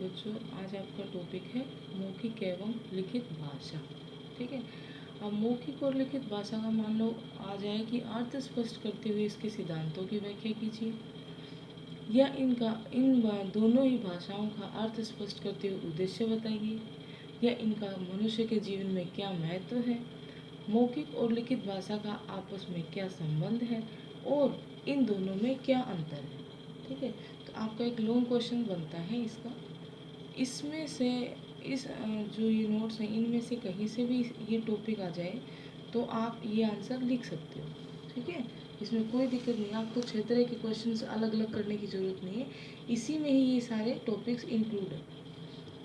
बच्चों, आज आपका टॉपिक है मौखिक एवं लिखित भाषा। ठीक है। अब मौखिक और लिखित भाषा का मान लो आ जाए कि अर्थ स्पष्ट करते हुए इसके सिद्धांतों की व्याख्या कीजिए, या दोनों ही भाषाओं का अर्थ स्पष्ट करते हुए उद्देश्य बताइए, या इनका मनुष्य के जीवन में क्या महत्व है, मौखिक और लिखित भाषा का आपस में क्या संबंध है और इन दोनों में क्या अंतर है। ठीक है। तो आपका एक लॉन्ग क्वेश्चन बनता है इसका। इसमें से जो ये नोट्स हैं इनमें से कहीं से भी ये टॉपिक आ जाए तो आप ये आंसर लिख सकते हो। ठीक है। इसमें कोई दिक्कत नहीं, आपको 6 तरह के क्वेश्चन अलग अलग करने की ज़रूरत नहीं है, इसी में ही ये सारे टॉपिक्स इंक्लूड है।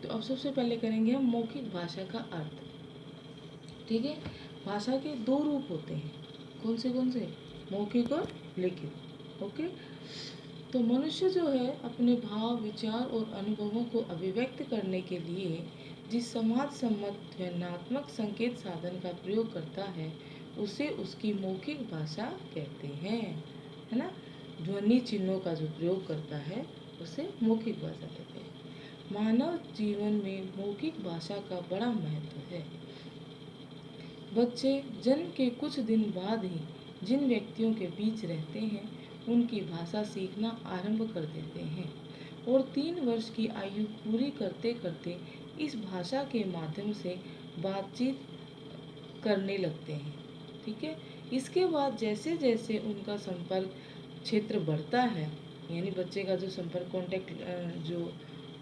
तो अब सबसे पहले करेंगे हम मौखिक भाषा का अर्थ। ठीक है। भाषा के दो रूप होते हैं, कौन से? मौखिक और लिखित। ओके। तो मनुष्य जो है अपने भाव, विचार और अनुभवों को अभिव्यक्त करने के लिए जिस समाज सम्मत ध्वन्यात्मक संकेत साधन का प्रयोग करता है उसे उसकी मौखिक भाषा कहते हैं, है ना। ध्वनि चिन्हों का जो प्रयोग करता है उसे मौखिक भाषा कहते हैं। मानव जीवन में मौखिक भाषा का बड़ा महत्व है। बच्चे जन्म के कुछ दिन बाद ही जिन व्यक्तियों के बीच रहते हैं उनकी भाषा सीखना आरंभ कर देते हैं और 3 वर्ष की आयु पूरी करते करते इस भाषा के माध्यम से बातचीत करने लगते हैं। ठीक है। इसके बाद जैसे जैसे उनका संपर्क क्षेत्र बढ़ता है, यानी बच्चे का जो संपर्क कॉन्टेक्ट जो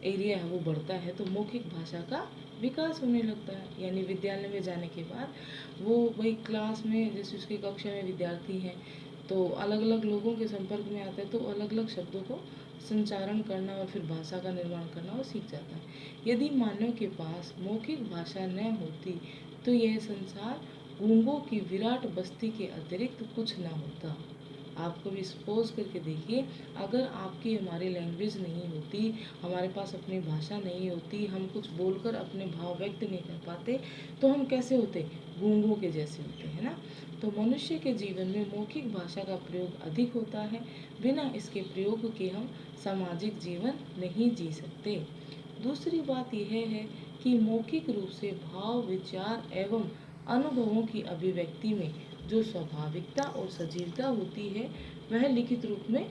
एरिया है वो बढ़ता है, तो मौखिक भाषा का विकास होने लगता है। यानी विद्यालय में जाने के बाद वो वही क्लास में, जैसे उसकी कक्षा में विद्यार्थी हैं तो अलग अलग लोगों के संपर्क में आता है, तो अलग अलग शब्दों को संचारण करना और फिर भाषा का निर्माण करना वो सीख जाता है। यदि मानव के पास मौखिक भाषा न होती तो यह संसार गूंगों की विराट बस्ती के अतिरिक्त कुछ न होता। आप कभी सपोज करके देखिए, अगर आपकी हमारी लैंग्वेज नहीं होती, हमारे पास अपनी भाषा नहीं होती, हम कुछ बोलकर अपने भाव व्यक्त नहीं कर पाते, तो हम कैसे होते? गूंगों के जैसे होते हैं ना। तो मनुष्य के जीवन में मौखिक भाषा का प्रयोग अधिक होता है। बिना इसके प्रयोग के हम सामाजिक जीवन नहीं जी सकते। दूसरी बात यह है कि मौखिक रूप से भाव, विचार एवं अनुभवों की अभिव्यक्ति में जो स्वाभाविकता और सजीवता होती है वह लिखित रूप में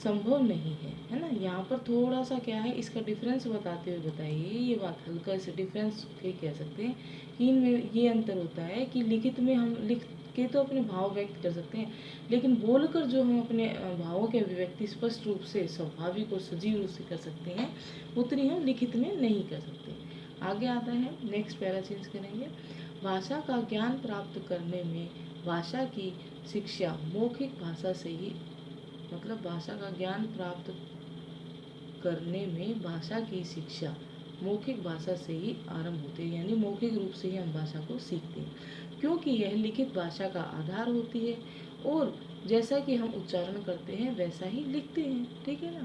संभव नहीं है ना। यहाँ पर थोड़ा सा क्या है, इसका डिफरेंस बताते हुए बताइए, ये बात हल्का से डिफरेंस कह सकते हैं कि इनमें ये अंतर होता है कि लिखित में हम लिख के तो अपने भाव व्यक्त कर सकते हैं, लेकिन बोलकर जो हम अपने भावों की अभिव्यक्ति स्पष्ट रूप से, स्वाभाविक और सजीव रूप से कर सकते हैं, उतनी हम लिखित में नहीं कर सकते। आगे आता है, नेक्स्ट पैरा चेंज करेंगे। भाषा का ज्ञान प्राप्त करने में भाषा की शिक्षा मौखिक भाषा से ही, मतलब भाषा का ज्ञान प्राप्त करने में भाषा की शिक्षा मौखिक भाषा से ही आरंभ होती है, यानी मौखिक रूप से ही हम भाषा को सीखते हैं, क्योंकि यह लिखित भाषा का आधार होती है और जैसा कि हम उच्चारण करते हैं वैसा ही लिखते हैं। ठीक है ना।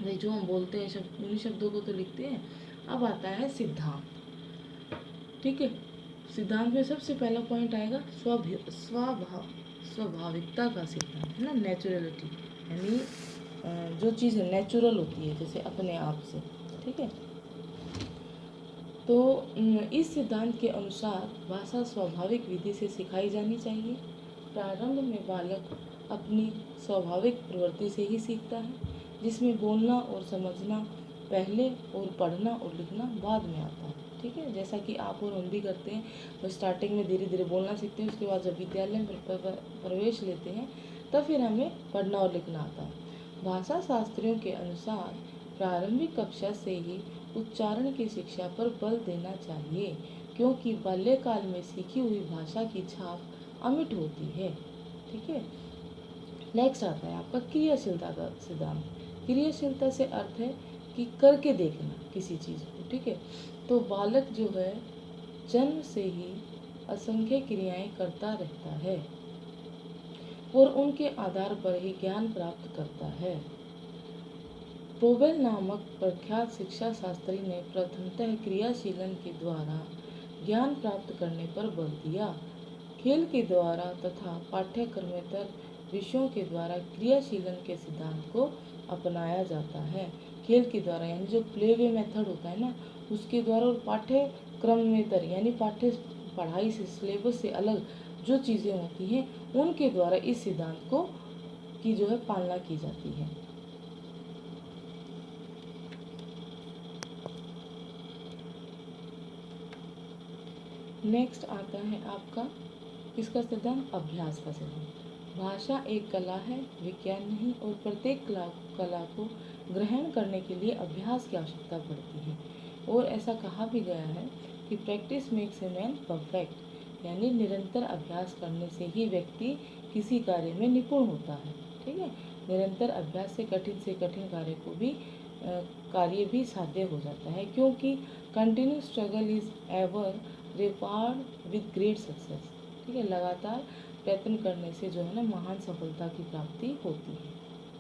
भाई जो हम बोलते हैं शब्द, उन्हीं शब्दों को तो लिखते हैं। अब आता है सिद्धांत। ठीक है। सिद्धांत में सबसे पहला पॉइंट आएगा स्वाभाविकता का सिद्धांत, है ना, नेचुरलिटी, यानी जो चीज़ नेचुरल होती है जैसे अपने आप से। ठीक है। तो इस सिद्धांत के अनुसार भाषा स्वाभाविक विधि से सिखाई जानी चाहिए। प्रारंभ में बालक अपनी स्वाभाविक प्रवृत्ति से ही सीखता है, जिसमें बोलना और समझना पहले और पढ़ना और लिखना बाद में आता है। ठीक है। जैसा कि आप और हम भी करते हैं, तो स्टार्टिंग में धीरे धीरे बोलना सीखते हैं, उसके बाद जब विद्यालय में प्रवेश लेते हैं तब फिर हमें पढ़ना और लिखना आता है। भाषा शास्त्रियों के अनुसार प्रारंभिक कक्षा से ही उच्चारण की शिक्षा पर बल देना चाहिए, क्योंकि बाल्यकाल में सीखी हुई भाषा की छाप अमिट होती है। ठीक है। नेक्स्ट आता है आपका क्रियाशीलता का सिद्धांत। क्रियाशीलता से अर्थ है कि करके देखना किसी चीज़ को। ठीक है। तो बालक जो है जन्म से ही असंख्य क्रियाएं करता रहता है और उनके आधार पर ही ज्ञान प्राप्त करता है। पोवेल नामक प्रख्यात शिक्षा शास्त्री ने प्रथमतः क्रियाशीलन के द्वारा ज्ञान प्राप्त करने पर बल दिया। खेल के द्वारा तथा पाठ्यक्रमेतर विषयों के द्वारा क्रियाशीलन के सिद्धांत को अपनाया जाता है। खेल के द्वारा यानी जो प्ले वे मेथड होता है ना, उसके द्वारा और पाठ्यक्रमेतर यानी पाठ्य पढ़ाई से सिलेबस से अलग जो चीज़ें होती हैं उनके द्वारा इस सिद्धांत को की जो है पालना की जाती है। नेक्स्ट आता है आपका किसका सिद्धांत? अभ्यास का सिद्धांत। भाषा एक कला है, विज्ञान नहीं, और प्रत्येक कला को ग्रहण करने के लिए अभ्यास की आवश्यकता पड़ती है। और ऐसा कहा भी गया है कि practice makes a man perfect, यानी निरंतर अभ्यास करने से ही व्यक्ति किसी कार्य में निपुण होता है। ठीक है, निरंतर अभ्यास से कठिन कार्य भी साध्य हो जाता है, क्योंकि continuous struggle is ever reward with great success. ठीक है, लगातार प्रयत्न करने से जो है ना महान सफलता की प्राप्ति होती है।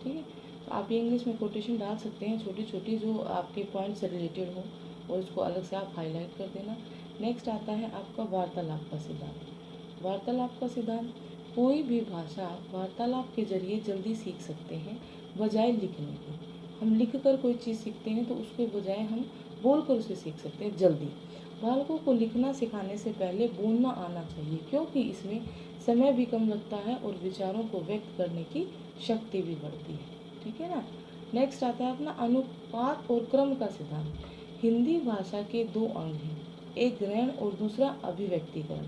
ठीक है, तो आप ये इंग्लिश में कोटेशन डाल सकते हैं छोटी छोटी जो आपके पॉइंट से रिलेटेड हो, और उसको अलग से आप हाईलाइट कर देना। नेक्स्ट आता है आपका वार्तालाप का सिद्धांत। वार्तालाप का सिद्धांत, कोई भी भाषा वार्तालाप के जरिए जल्दी सीख सकते हैं बजाय लिखने के। हम लिख कर कोई चीज़ सीखते हैं तो उसके बजाय हम बोल कर उसे सीख सकते हैं जल्दी। बालकों को लिखना सिखाने से पहले बोलना आना चाहिए, क्योंकि इसमें समय भी कम लगता है और विचारों को व्यक्त करने की शक्ति भी बढ़ती है। ठीक है ना। नेक्स्ट आता है अपना अनुपात और क्रम का सिद्धांत। हिंदी भाषा के दो अंग हैं, एक ग्रहण और दूसरा अभिव्यक्तिकरण।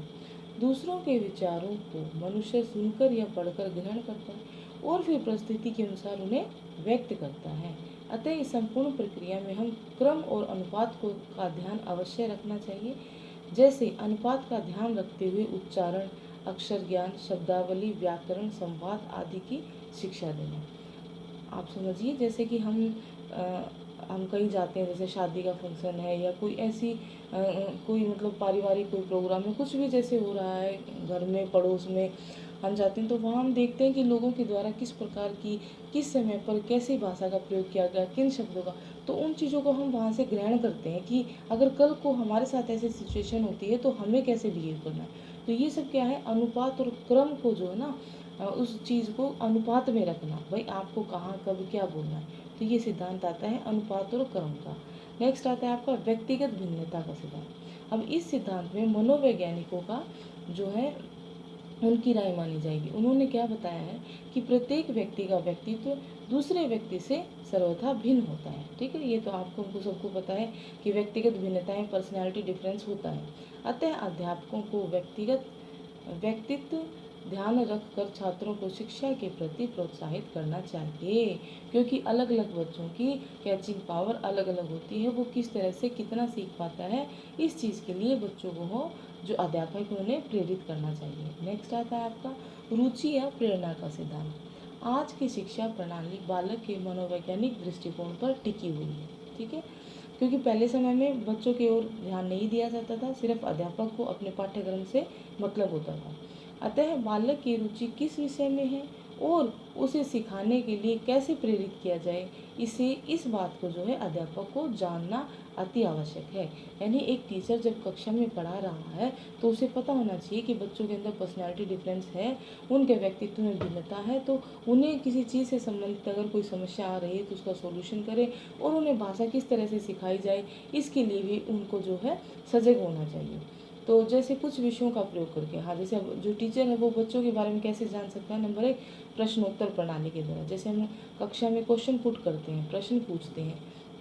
दूसरों के विचारों को मनुष्य सुनकर या पढ़कर ग्रहण करता है और फिर परिस्थिति के अनुसार उन्हें व्यक्त करता है। अतः इस संपूर्ण प्रक्रिया में हम क्रम और अनुपात को का ध्यान अवश्य रखना चाहिए। जैसे अनुपात का ध्यान रखते हुए उच्चारण, अक्षर ज्ञान, शब्दावली, व्याकरण, संवाद आदि की शिक्षा देना। आप समझिए जैसे कि हम कहीं जाते हैं, जैसे शादी का फंक्शन है या कोई ऐसी कोई मतलब पारिवारिक कोई प्रोग्राम है, कुछ भी जैसे हो रहा है घर में पड़ोस में हम जाते हैं, तो वहाँ हम देखते हैं कि लोगों के द्वारा किस प्रकार की किस समय पर कैसी भाषा का प्रयोग किया गया, किन शब्दों का, तो उन चीज़ों को हम वहाँ से ग्रहण करते हैं कि अगर कल को हमारे साथ ऐसी सिचुएशन होती है तो हमें कैसे बिहेव करना है। तो ये सब क्या है, अनुपात और क्रम को जो है ना उस चीज़ को अनुपात में रखना, भाई आपको कहाँ कब क्या बोलना है। तो ये सिद्धांत आता है अनुपात और क्रम का। नेक्स्ट आता है आपका व्यक्तिगत भिन्नता का सिद्धांत। अब इस सिद्धांत में मनोवैज्ञानिकों का जो है उनकी राय मानी जाएगी। उन्होंने क्या बताया है कि प्रत्येक व्यक्ति का व्यक्तित्व दूसरे व्यक्ति से सर्वथा भिन्न होता है। ठीक है, ये तो आपको हमको सबको पता है कि व्यक्तिगत भिन्नताएं, पर्सनैलिटी डिफरेंस होता है। अतः अध्यापकों को व्यक्तित्व ध्यान रखकर छात्रों को शिक्षा के प्रति प्रोत्साहित करना चाहिए, क्योंकि अलग अलग बच्चों की कैचिंग पावर अलग अलग होती है, वो किस तरह से कितना सीख पाता है, इस चीज़ के लिए बच्चों को हो जो अध्यापक है उन्हें प्रेरित करना चाहिए। नेक्स्ट आता है आपका रुचि या प्रेरणा का सिद्धांत। आज की शिक्षा प्रणाली बालक के मनोवैज्ञानिक दृष्टिकोण पर टिकी हुई है। ठीक है, क्योंकि पहले समय में बच्चों की ओर ध्यान नहीं दिया जाता था, सिर्फ अध्यापक को अपने पाठ्यक्रम से मतलब होता था। अतः बालक की रुचि किस विषय में है और उसे सिखाने के लिए कैसे प्रेरित किया जाए, इस बात को जो है अध्यापक को जानना अति आवश्यक है। यानी एक टीचर जब कक्षा में पढ़ा रहा है तो उसे पता होना चाहिए कि बच्चों के अंदर पर्सनैलिटी डिफरेंस है, उनके व्यक्तित्व में भिन्नता है, तो उन्हें किसी चीज़ से संबंधित अगर कोई समस्या आ रही है तो उसका सोल्यूशन करें, और उन्हें भाषा किस तरह से सिखाई जाए इसके लिए भी उनको जो है सजग होना चाहिए। तो जैसे कुछ विषयों का प्रयोग करके, हाँ जैसे अब जो टीचर है वो बच्चों के बारे में कैसे जान सकता है, नंबर एक प्रश्नोत्तर प्रणाली के द्वारा। जैसे हम कक्षा में क्वेश्चन पुट करते हैं, प्रश्न पूछते हैं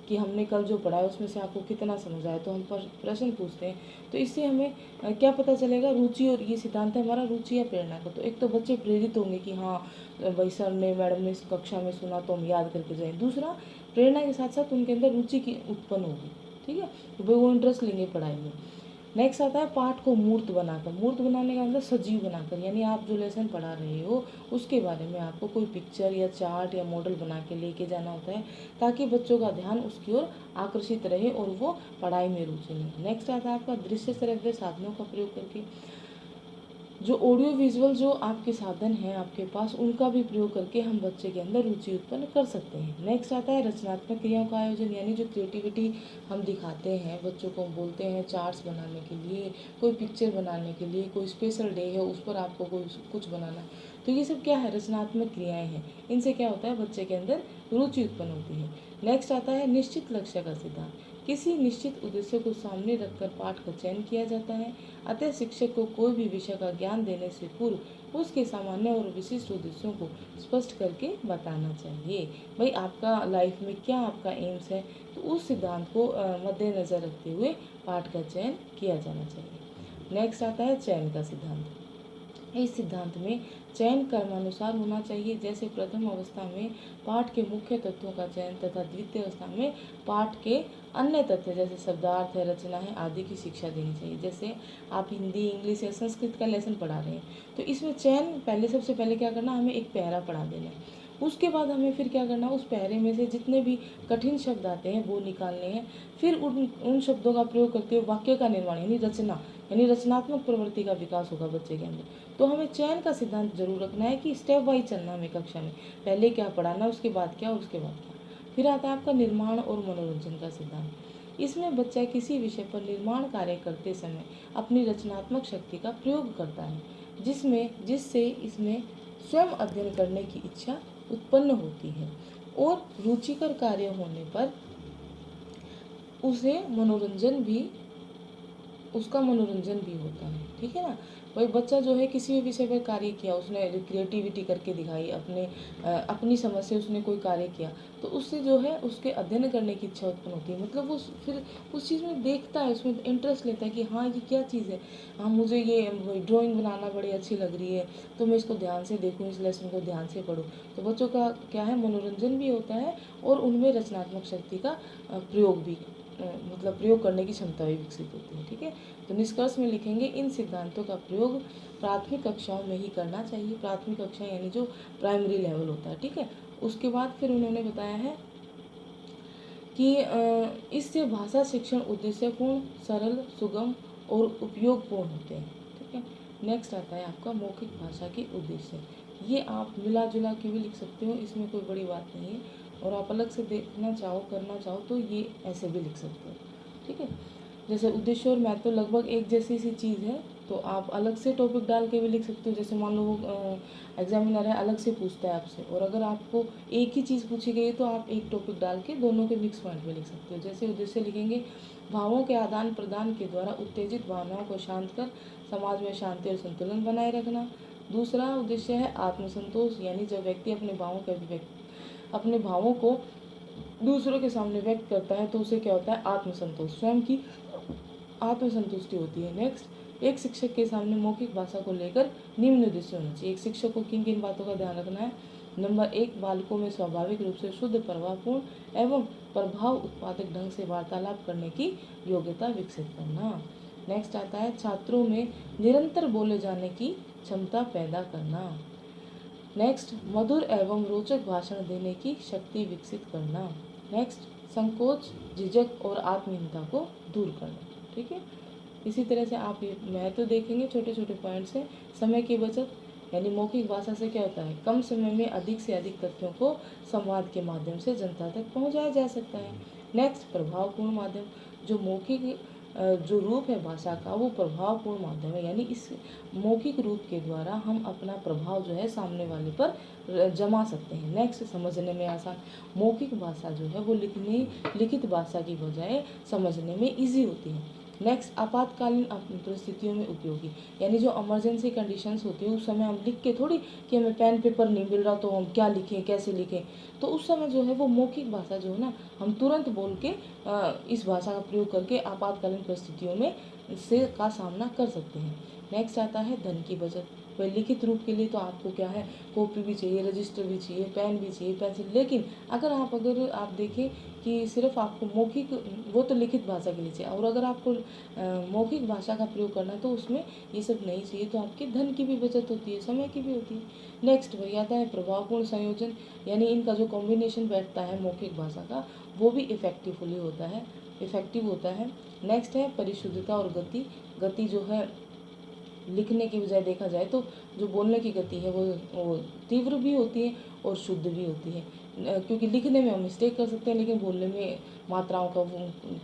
कि हमने कल जो पढ़ा है उसमें से आपको कितना समझ आया, तो हम प्रश्न पूछते हैं, तो इससे हमें क्या पता चलेगा, रुचि, और ये सिद्धांत है हमारा रुचि या प्रेरणा का। तो एक तो बच्चे प्रेरित होंगे कि हाँ भाई सर ने मैडम ने इस कक्षा में सुना तो हम याद करके जाएँ। दूसरा, प्रेरणा के साथ साथ उनके अंदर रुचि की उत्पन्न होगी। ठीक है, तो भाई वो इंटरेस्ट लेंगे पढ़ाई में। नेक्स्ट आता है पाठ को मूर्त बनाकर। मूर्त बनाने का मतलब सजीव बनाकर, यानी आप जो लेसन पढ़ा रहे हो उसके बारे में आपको कोई पिक्चर या चार्ट या मॉडल बना के लेके जाना होता है, ताकि बच्चों का ध्यान उसकी ओर आकर्षित रहे और वो पढ़ाई में रुचि लें। नेक्स्ट आता है आपका दृश्य श्रव्य साधनों का प्रयोग करके। जो ऑडियो विजुअल जो आपके साधन हैं आपके पास, उनका भी प्रयोग करके हम बच्चे के अंदर रुचि उत्पन्न कर सकते हैं। नेक्स्ट आता है रचनात्मक क्रियाओं का आयोजन, यानी जो क्रिएटिविटी हम दिखाते हैं बच्चों को, हम बोलते हैं चार्ट्स बनाने के लिए, कोई पिक्चर बनाने के लिए, कोई स्पेशल डे है उस पर आपको कोई कुछ बनाना है, तो ये सब क्या है, रचनात्मक क्रियाएँ हैं। इनसे क्या होता है, बच्चे के अंदर रुचि उत्पन्न होती है। नेक्स्ट आता है निश्चित लक्ष्य का सिद्धांत। किसी निश्चित उद्देश्य को सामने रखकर पाठ का चयन किया जाता है। अतः शिक्षक को कोई भी विषय का ज्ञान देने से पूर्व उसके सामान्य और विशिष्ट उद्देश्यों को स्पष्ट करके बताना चाहिए। भाई आपका लाइफ में क्या आपका एम्स है, तो उस सिद्धांत को मद्देनज़र रखते हुए पाठ का चयन किया जाना चाहिए। नेक्स्ट आता है चयन का सिद्धांत। इस सिद्धांत में चयन क्रमानुसार होना चाहिए। जैसे प्रथम अवस्था में पाठ के मुख्य तत्वों का चयन तथा द्वितीय अवस्था में पाठ के अन्य तथ्य जैसे शब्दार्थ है, रचना है आदि की शिक्षा देनी चाहिए। जैसे आप हिंदी, इंग्लिश या संस्कृत का लेसन पढ़ा रहे हैं, तो इसमें चयन पहले सबसे पहले क्या करना, हमें एक पैरा पढ़ा देना है। उसके बाद हमें फिर क्या करना, उस पैरे में से जितने भी कठिन शब्द आते हैं वो निकालने हैं। फिर उन शब्दों का प्रयोग करते हुए वाक्य का निर्माण यानी रचना, यानी रचनात्मक प्रवृत्ति का विकास होगा बच्चे के अंदर। तो हमें चयन का सिद्धांत जरूर रखना है कि स्टेप वाइज चलना हमें कक्षा में, पहले क्या पढ़ाना, उसके बाद क्या और उसके बाद क्या। फिर आता है आपका निर्माण और मनोरंजन का सिद्धांत। इसमें बच्चा किसी विषय पर निर्माण कार्य करते समय अपनी रचनात्मक शक्ति का प्रयोग करता है, जिससे इसमें स्वयं अध्ययन करने की इच्छा उत्पन्न होती है और रुचिकर कार्य होने पर उसे उसका मनोरंजन भी होता है। ठीक है ना। वही बच्चा जो है किसी भी विषय पर कार्य किया, उसने क्रिएटिविटी करके दिखाई, अपनी समझ से उसने कोई कार्य किया, तो उससे जो है उसके अध्ययन करने की इच्छा उत्पन्न होती है। मतलब वो फिर उस चीज़ में देखता है, उसमें इंटरेस्ट लेता है कि हाँ ये क्या चीज़ है, हाँ मुझे ये ड्राइंग बनाना बड़ी अच्छी लग रही है, तो मैं इसको ध्यान से देखूँ, इस लेसन को ध्यान से पढूँ। तो बच्चों का क्या है, मनोरंजन भी होता है और उनमें रचनात्मक शक्ति का प्रयोग भी मतलब प्रयोग करने की क्षमता भी विकसित होती है। ठीक है। तो निष्कर्ष में लिखेंगे इन सिद्धांतों का प्रयोग प्राथमिक कक्षाओं में ही करना चाहिए। प्राथमिक कक्षा यानी जो प्राइमरी लेवल होता है। ठीक है। उसके बाद फिर उन्होंने बताया है कि इससे भाषा शिक्षण उद्देश्यपूर्ण, सरल, सुगम और उपयोगपूर्ण होते हैं। ठीक है। नेक्स्ट आता है आपका मौखिक भाषा के उद्देश्य। ये आप मिला जुला के भी लिख सकते हो, इसमें कोई बड़ी बात नहीं है, और आप अलग से देखना चाहो, करना चाहो तो ये ऐसे भी लिख सकते हो। ठीक है। जैसे उद्देश्य और महत्व लगभग एक जैसी सी चीज़ है, तो आप अलग से टॉपिक डाल के भी लिख सकते हो। जैसे मान लो वो एग्जामिनर है, अलग से पूछता है आपसे, और अगर आपको एक ही चीज़ पूछी गई तो आप एक टॉपिक डाल के दोनों के मिक्स पॉइंट में लिख सकते हो। जैसे उद्देश्य लिखेंगे, भावों के आदान प्रदान के द्वारा उत्तेजित भावनाओं को शांत कर समाज में शांति और संतुलन बनाए रखना। दूसरा उद्देश्य है आत्मसंतोष, यानी जब व्यक्ति अपने भावों को दूसरों के सामने व्यक्त करता है तो उसे क्या होता है, आत्मसंतोष, स्वयं की आत्मसंतुष्टि होती है। नेक्स्ट, एक शिक्षक के सामने मौखिक भाषा को लेकर निम्न उद्देश्य होना चाहिए। एक शिक्षक को किन किन बातों का ध्यान रखना है। नंबर 1, बालकों में स्वाभाविक रूप से शुद्ध, प्रभावपूर्ण एवं प्रभाव उत्पादक ढंग से वार्तालाप करने की योग्यता विकसित करना। नेक्स्ट आता है छात्रों में निरंतर बोले जाने की क्षमता पैदा करना। नेक्स्ट, मधुर एवं रोचक भाषण देने की शक्ति विकसित करना। नेक्स्ट, संकोच, झिझक और आत्महीनता को दूर करना। ठीक है। इसी तरह से आप ये महत्व देखेंगे, छोटे छोटे पॉइंट्स हैं। समय की बचत, यानी मौखिक भाषा से क्या होता है, कम समय में अधिक से अधिक तथ्यों को संवाद के माध्यम से जनता तक पहुंचाया जा सकता है। नेक्स्ट, प्रभावपूर्ण माध्यम, जो मौखिक जो रूप है भाषा का वो प्रभावपूर्ण माध्यम है, यानी इस मौखिक रूप के द्वारा हम अपना प्रभाव जो है सामने वाले पर जमा सकते हैं। नेक्स्ट, समझने में आसान, मौखिक भाषा जो है वो लिखित भाषा की बजाय समझने में ईजी होती है। नेक्स्ट, आपातकालीन परिस्थितियों में उपयोगी, यानी जो इमरजेंसी कंडीशंस होती है उस समय हम लिख के थोड़ी कि हमें पेन पेपर नहीं मिल रहा तो हम क्या लिखें, कैसे लिखें, तो उस समय जो है वो मौखिक भाषा जो है ना, हम तुरंत बोल के इस भाषा का प्रयोग करके आपातकालीन परिस्थितियों में से का सामना कर सकते हैं। नेक्स्ट आता है धन की बचत। वह लिखित रूप के लिए तो आपको क्या है, कॉपी भी चाहिए, रजिस्टर भी चाहिए, पेन भी चाहिए, पेंसिल, लेकिन अगर आप देखें कि सिर्फ आपको मौखिक, वो तो लिखित भाषा के लिए चाहिए, और अगर आपको मौखिक भाषा का प्रयोग करना है तो उसमें ये सब नहीं चाहिए, तो आपके धन की भी बचत होती है, समय की भी होती है। नेक्स्ट वही आता है प्रभावपूर्ण संयोजन, यानी इनका जो कॉम्बिनेशन बैठता है मौखिक भाषा का वो भी इफेक्टिव होता है। नेक्स्ट है परिशुद्धता और गति जो है लिखने की बजाय देखा जाए तो जो बोलने की गति है वो तीव्र भी होती है और शुद्ध भी होती है। क्योंकि लिखने में हम मिस्टेक कर सकते हैं, लेकिन बोलने में मात्राओं का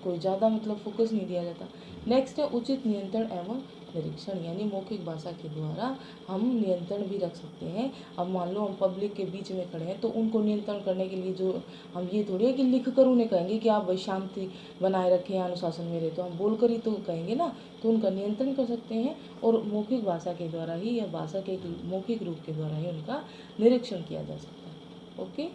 कोई ज़्यादा मतलब फोकस नहीं दिया जाता। नेक्स्ट है उचित नियंत्रण एवं निरीक्षण, यानी मौखिक भाषा के द्वारा हम नियंत्रण भी रख सकते हैं। अब मान लो हम पब्लिक के बीच में खड़े हैं, तो उनको नियंत्रण करने के लिए जो हम ये थोड़ी है कि लिख कर उन्हें कहेंगे कि आप भाई शांति बनाए रखें, अनुशासन में रहे, तो हम बोल कर ही तो कहेंगे ना। तो उनका नियंत्रण कर सकते हैं और मौखिक भाषा के द्वारा ही या भाषा के मौखिक रूप के द्वारा ही उनका निरीक्षण किया जा सकता है। ओके।